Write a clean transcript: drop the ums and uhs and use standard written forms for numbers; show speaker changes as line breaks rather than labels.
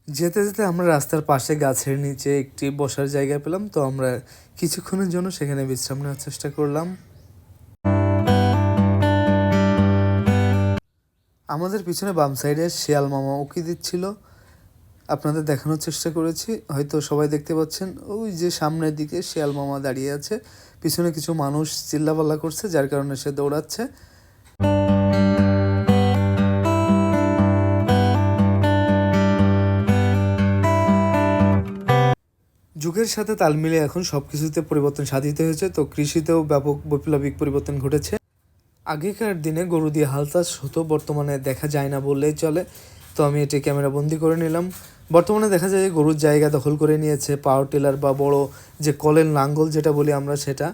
যেতে যেতে আমরা রাস্তার পাশে গাছের নিচে একটি বসার জায়গা পেলাম, তো আমরা কিছুক্ষণের জন্য সেখানে বিশ্রাম নেওয়ার চেষ্টা করলাম। আমাদের পিছনে বাম সাইডে শিয়াল মামা উঁকি দিচ্ছিল, আপনাদের দেখানোর চেষ্টা করেছি, হয়তো সবাই দেখতে পাচ্ছেন। ওই যে সামনের দিকে শিয়াল মামা দাঁড়িয়ে আছে, পিছনে কিছু মানুষ চিল্লাপাল্লা করছে, যার কারণে সে দৌড়াচ্ছে। যুগের সাথে তাল মিলিয়ে এখন সব কিছুতে পরিবর্তন সাধিত হয়েছে, তো কৃষিতেও ব্যাপক বৈপ্লবিক পরিবর্তন ঘটেছে। আগেকার দিনে গরু দিয়ে হাল চাষ হতো, বর্তমানে দেখা যায় না বললেই চলে, তো আমি এটি ক্যামেরা বন্দি করে নিলাম। বর্তমানে দেখা যায় গরুর জায়গা দখল করে নিয়েছে পাওয়ার টিলার বা বড় যে কলের লাঙ্গল যেটা বলি আমরা সেটা।